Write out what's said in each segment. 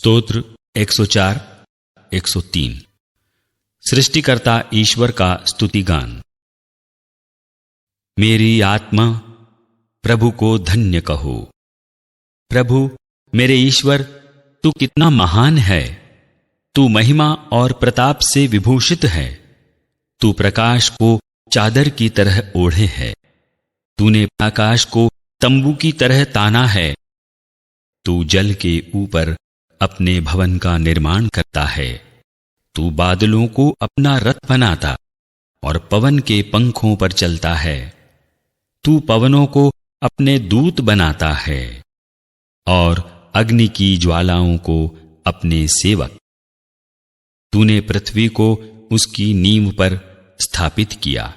स्तोत्र 104, 103। सृष्टिकर्ता ईश्वर का स्तुतिगान। मेरी आत्मा प्रभु को धन्य कहो। प्रभु मेरे ईश्वर, तू कितना महान है। तू महिमा और प्रताप से विभूषित है। तू प्रकाश को चादर की तरह ओढ़े है। तूने आकाश को तंबू की तरह ताना है। तू जल के ऊपर अपने भवन का निर्माण करता है। तू बादलों को अपना रथ बनाता और पवन के पंखों पर चलता है। तू पवनों को अपने दूत बनाता है और अग्नि की ज्वालाओं को अपने सेवक। तूने पृथ्वी को उसकी नींव पर स्थापित किया।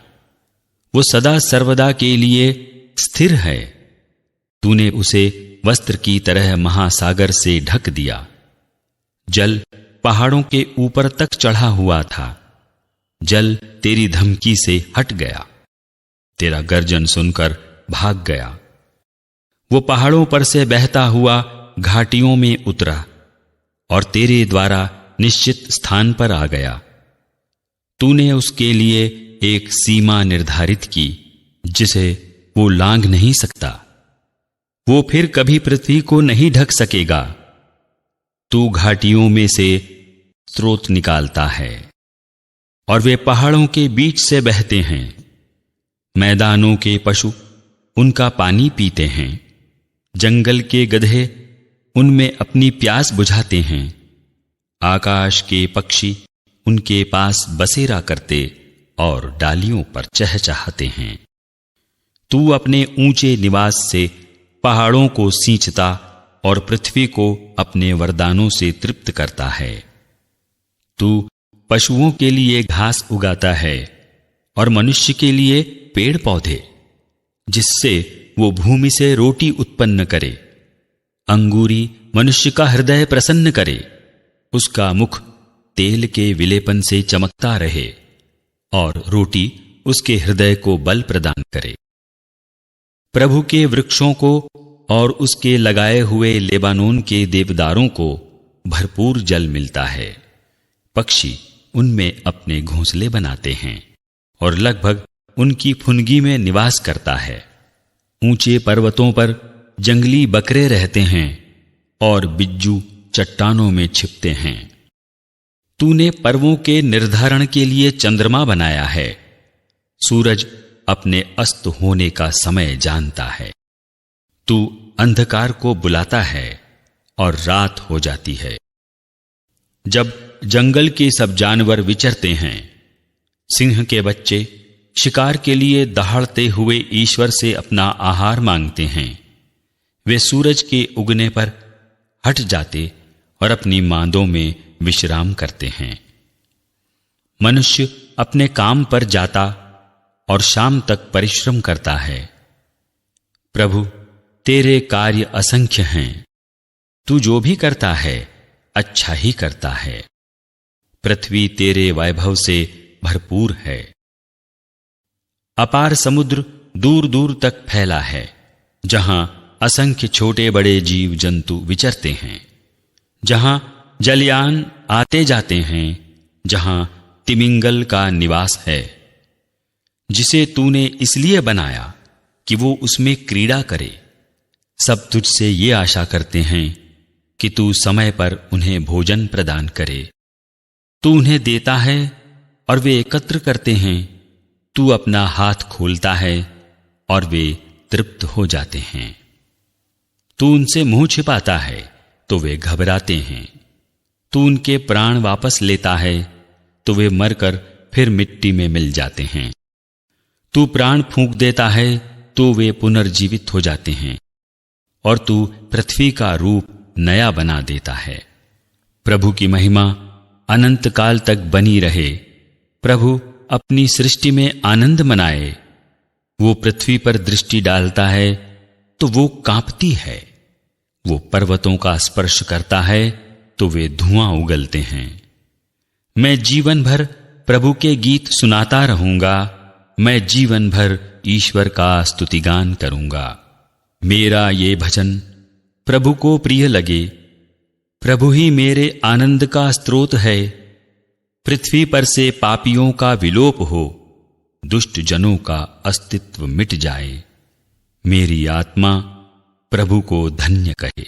वो सदा सर्वदा के लिए स्थिर है। तूने उसे वस्त्र की तरह महासागर से ढक दिया। जल पहाड़ों के ऊपर तक चढ़ा हुआ था। जल तेरी धमकी से हट गया। तेरा गर्जन सुनकर भाग गया। वो पहाड़ों पर से बहता हुआ घाटियों में उतरा और तेरे द्वारा निश्चित स्थान पर आ गया। तूने उसके लिए एक सीमा निर्धारित की जिसे वो लांघ नहीं सकता। वो फिर कभी पृथ्वी को नहीं ढक सकेगा। तू घाटियों में से स्रोत निकालता है और वे पहाड़ों के बीच से बहते हैं। मैदानों के पशु उनका पानी पीते हैं। जंगल के गधे उनमें अपनी प्यास बुझाते हैं। आकाश के पक्षी उनके पास बसेरा करते और डालियों पर चहचहाते हैं। तू अपने ऊंचे निवास से पहाड़ों को सींचता और पृथ्वी को अपने वरदानों से तृप्त करता है। तू पशुओं के लिए घास उगाता है और मनुष्य के लिए पेड़ पौधे, जिससे वो भूमि से रोटी उत्पन्न करे। अंगूरी मनुष्य का हृदय प्रसन्न करे। उसका मुख तेल के विलेपन से चमकता रहे और रोटी उसके हृदय को बल प्रदान करे। प्रभु के वृक्षों को और उसके लगाए हुए लेबानोन के देवदारों को भरपूर जल मिलता है। पक्षी उनमें अपने घोंसले बनाते हैं और लगभग उनकी फुनगी में निवास करता है। ऊंचे पर्वतों पर जंगली बकरे रहते हैं और बिज्जू चट्टानों में छिपते हैं। तूने पर्वों के निर्धारण के लिए चंद्रमा बनाया है। सूरज अपने अस्त होने का समय जानता है। तू अंधकार को बुलाता है और रात हो जाती है। जब जंगल के सब जानवर विचरते हैं, सिंह के बच्चे शिकार के लिए दहाड़ते हुए ईश्वर से अपना आहार मांगते हैं। वे सूरज के उगने पर हट जाते और अपनी मांदों में विश्राम करते हैं। मनुष्य अपने काम पर जाता और शाम तक परिश्रम करता है। प्रभु तेरे कार्य असंख्य हैं। तू जो भी करता है अच्छा ही करता है। पृथ्वी तेरे वैभव से भरपूर है। अपार समुद्र दूर दूर तक फैला है, जहां असंख्य छोटे बड़े जीव जंतु विचरते हैं। जहां जलयान आते जाते हैं, जहां तिमिंगल का निवास है, जिसे तूने इसलिए बनाया कि वो उसमें क्रीड़ा करे। सब तुझसे ये आशा करते हैं कि तू समय पर उन्हें भोजन प्रदान करे। तू उन्हें देता है और वे एकत्र करते हैं। तू अपना हाथ खोलता है और वे तृप्त हो जाते हैं। तू उनसे मुंह छिपाता है तो वे घबराते हैं। तू उनके प्राण वापस लेता है तो वे मरकर फिर मिट्टी में मिल जाते हैं। तू प्राण फूंक देता है तो वे पुनर्जीवित हो जाते हैं और तू पृथ्वी का रूप नया बना देता है। प्रभु की महिमा अनंत काल तक बनी रहे। प्रभु अपनी सृष्टि में आनंद मनाए। वो पृथ्वी पर दृष्टि डालता है तो वो कांपती है। वो पर्वतों का स्पर्श करता है तो वे धुआं उगलते हैं। मैं जीवन भर प्रभु के गीत सुनाता रहूंगा। मैं जीवन भर ईश्वर का स्तुतिगान करूंगा। मेरा ये भजन प्रभु को प्रिय लगे। प्रभु ही मेरे आनंद का स्रोत है। पृथ्वी पर से पापियों का विलोप हो, दुष्ट जनों का अस्तित्व मिट जाए। मेरी आत्मा प्रभु को धन्य कहे।